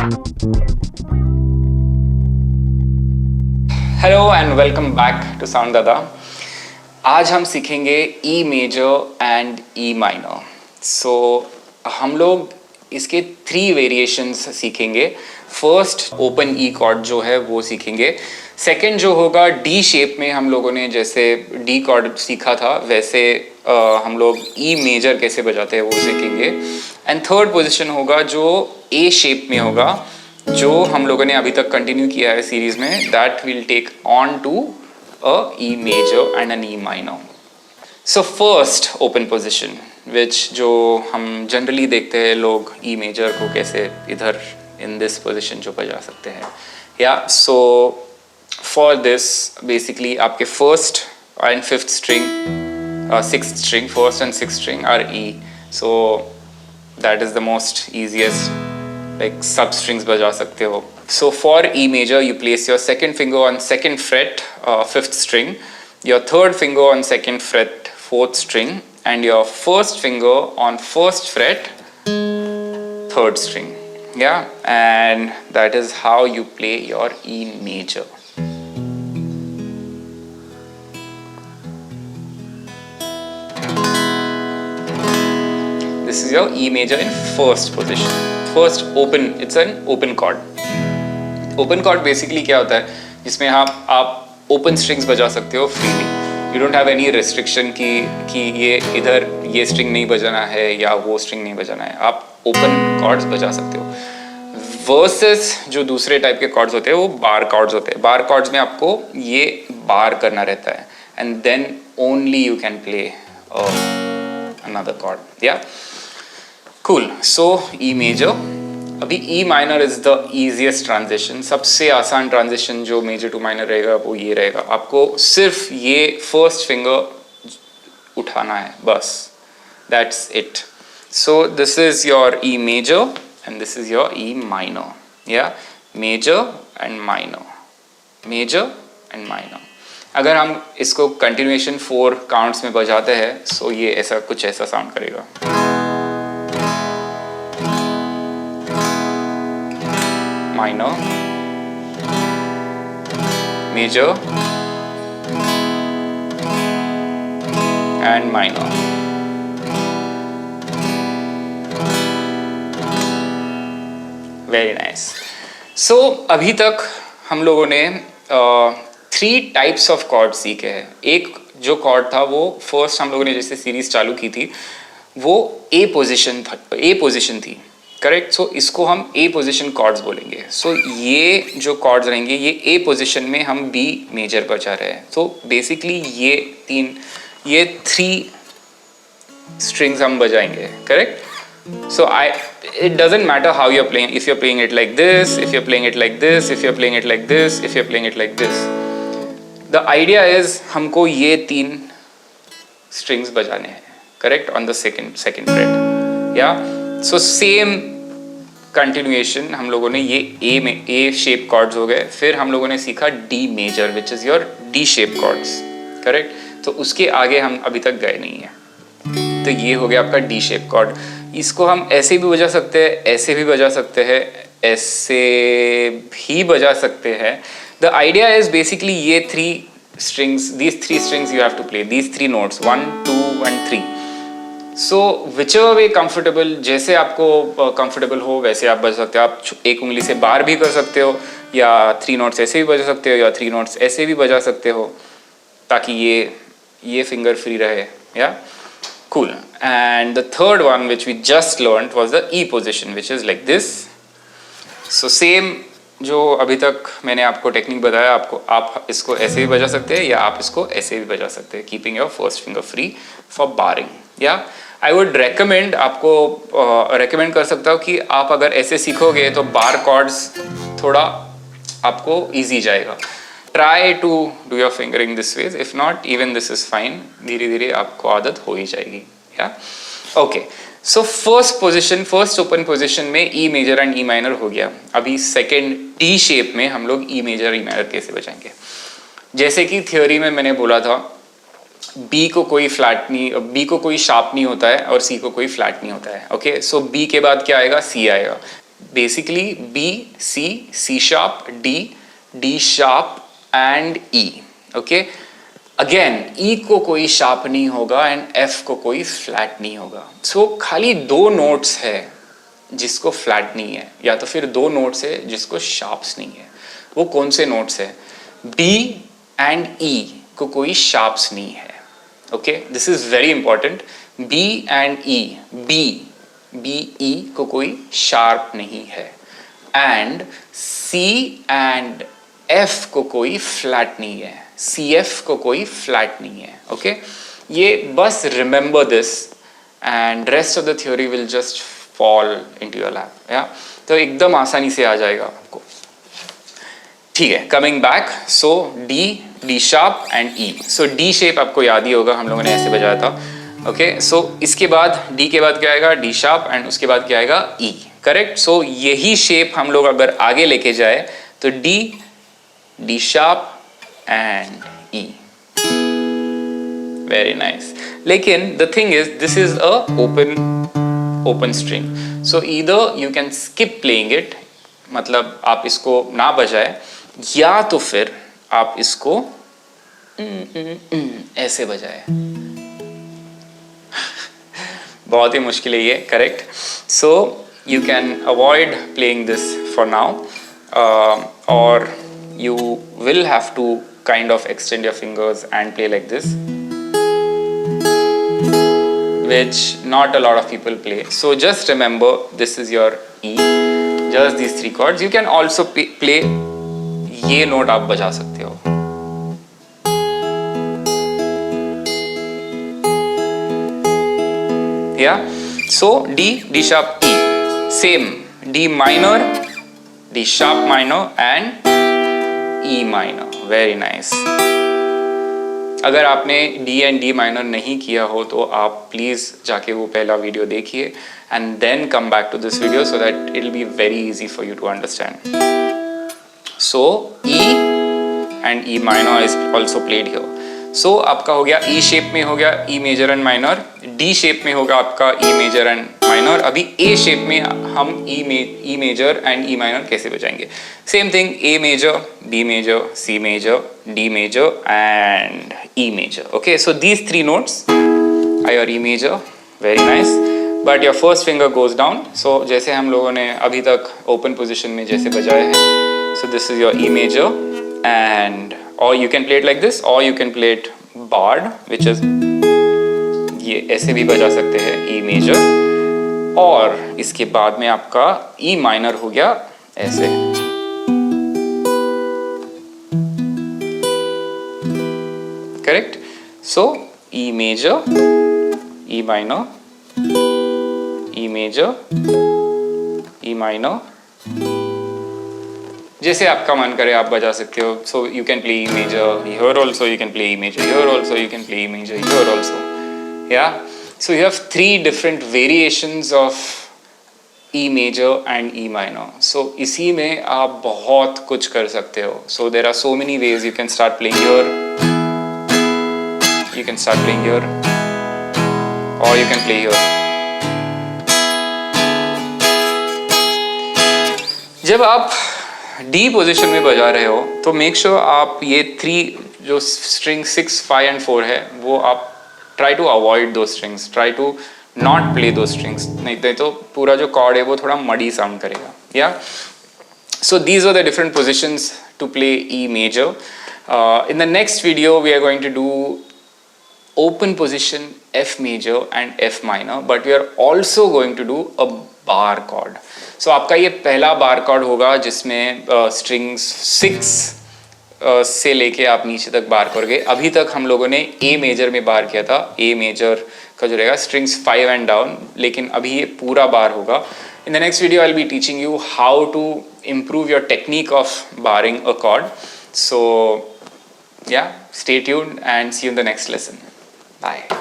Hello and welcome back to sound Dada. आज हम सीखेंगे E major and E minor. So हम लोग इसके 3 वेरिएशंस सीखेंगे। फर्स्ट ओपन ई कॉर्ड जो है वो सीखेंगे। सेकंड जो होगा डी शेप में, हम लोगों ने जैसे डी कॉर्ड सीखा था वैसे हम लोग ई मेजर कैसे बजाते हैं वो सीखेंगे। एंड थर्ड पोजीशन होगा जो ए शेप में होगा, जो हम लोगों ने अभी तक कंटिन्यू किया है सीरीज में, that will take on to a E major and an E minor. So first open position which जो हम जनरली देखते हैं लोग ई मेजर को कैसे इधर इन दिस पोजीशन जो बजा सकते हैं। या सो फॉर दिस बेसिकली आपके first and fifth string, sixth string, first and sixth string R E. So that is the most easiest, like sub strings बजा सकते हो। So for E major you place your second finger on second fret, 5th string, your third finger on second fret, 4th string, and your first finger on first fret, 3rd string. Yeah, and that is how you play your E major. This is your E major in first position. First open, it's an open chord. Open chord basically क्या होता है, जिसमें आप open strings बजा सकते हो freely. You don't have any restriction कि ये इधर ये string नहीं बजाना है या वो string नहीं बजाना है, आप open chords बजा सकते हो। Versus जो दूसरे टाइप के chords होते हैं वो bar chords होते हैं। Bar chords में आपको ये bar करना रहता है and then only you can play another chord. Yeah. Cool. So E major. अभी E minor is the easiest transition. सबसे आसान ट्रांजिशन जो मेजर टू माइनर रहेगा वो ये रहेगा। आपको सिर्फ ये फर्स्ट फिंगर उठाना है बस। That's it. So this is your E major and this is your E minor. Yeah, major and minor, major and minor. अगर हम इसको कंटिन्यूएशन 4 काउंट्स में बजाते हैं so ये ऐसा कुछ ऐसा साउंड करेगा। Minor, major and minor. Very nice. So अभी तक हम लोगों ने 3 टाइप्स ऑफ कॉर्ड सीखे हैं। एक जो कॉर्ड था वो फर्स्ट हम लोगों ने जैसे सीरीज चालू की थी वो ए पोजीशन थी, करेक्ट। सो इसको हम ए पोजीशन कॉर्ड्स बोलेंगे। सो ये जो कॉर्ड्स रहेंगे ये ए पोजीशन में हम बी मेजर बजा रहे हैं। सो बेसिकली ये 3 स्ट्रिंग्स हम बजाएंगे, correct. So it doesn't matter how you're playing, if you're playing it like this, if you're playing it like this, if you're playing it like this, if you're playing it like this. The idea is हमको ये 3 strings बजाने हैं, correct, on the second fret. Yeah. So same continuation हम लोगों ने ये ए में A shape chords हो गए, फिर हम लोगों ने सीखा D major which is your D shape chords, correct. तो उसके आगे हम अभी तक गए नहीं है। तो ये हो गया आपका डी शेप कॉर्ड। इसको हम ऐसे भी बजा सकते हैं, ऐसे भी बजा सकते हैं, ऐसे भी बजा सकते हैं। द आइडिया इज बेसिकली ये 3 strings, these 3 strings you have to play, these 3 notes 1 2 and 3। So whichever way comfortable, जैसे आपको कंफर्टेबल हो वैसे आप बजा सकते हो। आप एक उंगली से बार भी कर सकते हो या 3 नोट्स ऐसे भी बजा सकते हो या 3 नोट्स ऐसे भी बजा सकते हो ताकि ये फिंगर फ्री रहे। या cool. And the third one which we just learned was the E position which is like this. So same जो अभी तक मैंने आपको टेक्निक बताया, आप इसको ऐसे भी बजा सकते हैं या आप इसको ऐसे भी बजा सकते हैं, keeping your first finger free for barring. या आई वुड रेकमेंड, आपको रेकमेंड कर सकता हूँ कि आप अगर ऐसे सीखोगे तो बार कॉर्ड्स थोड़ा आपको इजी जाएगा। Try to do your fingering this ways, if not even this is fine. धीरे धीरे आपको आदत हो ही जाएगी। या okay. So first open position में E major and E minor हो गया। अभी सेकेंड टी शेप में हम लोग ई मेजर ई माइनर कैसे बजाएंगे। जैसे कि थियोरी में मैंने बोला था बी को कोई फ्लैट नहीं, बी को कोई शार्प नहीं होता है और सी को कोई फ्लैट नहीं होता है। ओके, सो बी के बाद क्या आएगा, सी आएगा। basically B, C, C sharp, D, D sharp and E. Okay? Again, E को कोई sharp नहीं होगा and F को कोई flat नहीं होगा. So खाली दो notes है जिसको flat नहीं है, या तो फिर दो notes है जिसको sharps नहीं है. वो कौन से notes है? B and E को कोई sharps नहीं है. Okay? This is very important. B and E, B E को कोई sharp नहीं है. And C and F को कोई flat नहीं है. CF को कोई flat नहीं है. Okay? ये बस remember this and rest of the theory will just fall into your lap. Yeah? तो एकदम आसानी से आ जाएगा आपको. ठीक है, coming back. So D, D sharp and E. So D shape आपको याद ही होगा, हम लोगों ने ऐसे बजाया था. ओके, सो इसके बाद D के बाद क्या आएगा? D sharp एंड उसके बाद क्या आएगा? E. करेक्ट. सो यही शेप हम लोग अगर आगे लेके जाए तो D, D sharp and E. Very nice. लेकिन the thing is this is a open string, so either you can skip playing it, मतलब आप इसको ना बजाए, या तो फिर आप इसको ऐसे बजाए. बहुत ही मुश्किल है ये. Correct. So you can avoid playing this for now, और you will have to kind of extend your fingers and play like this, which not a lot of people play. So just remember, this is your E, just these three chords. You can also play ये note आप बजा सकते हो. Yeah, so D, D sharp, E, same, D minor, D sharp minor and E minor. Very nice. अगर आपने D and D minor नहीं किया हो तो आप प्लीज जाके वो पहला वीडियो देखिए and then come back to this video so that it will be very easy for you to understand. So E and E minor is also played here. So आपका हो गया E शेप में हो गया E major and minor, D shape में होगा आपका E major and minor. अभी A शेप में हम E major and E minor कैसे बजाएंगे? Same thing, A major, B major, C major, D major and E major. Okay, so these three notes are your E major. Very nice. But your first finger goes down. So जैसे हम लोगों ने अभी तक open position में जैसे बजाए हैं, so this is your E major, and or you can play it like this, or you can play it barred, which is ये ऐसे भी बजा सकते हैं E major, और इसके बाद में आपका E minor हो गया ऐसे. Correct? So E major, E minor, E major, E minor. जैसे आपका मन करे आप बजा सकते हो. So you can play E major here also, you can play E major here also, you can play E major here also. Yeah, so you have 3 different variations of E major and E minor. So इसी में आप बहुत कुछ कर सकते हो. So there are so many ways. You can start playing here, you can start playing here, और you can play here. जब आप D पोजीशन में बजा रहे हो तो मेक श्योर आप ये 3 जो स्ट्रिंग 6, 5 एंड 4 है वो आप ट्राई टू अवॉइड दो strings, try to not play दो स्ट्रिंग्स, नहीं तो पूरा जो कॉर्ड है वो थोड़ा मडी साउंड करेगा. Yeah, so these are the different positions to play E major. In the next video we are going to do open position F major and F minor, but we are also going to do a bar chord. So आपका ये पहला बार cord होगा जिसमें strings 6 से लेके आप नीचे तक बार करोगे. अभी तक हम लोगों ने A मेजर में बार किया था. A मेजर का जो रहेगा स्ट्रिंग्स 5 एंड डाउन, लेकिन अभी ये पूरा बार होगा. In the next video I will be teaching you how to improve your technique of barring a chord. So yeah, stay tuned and see you in the next lesson. Bye.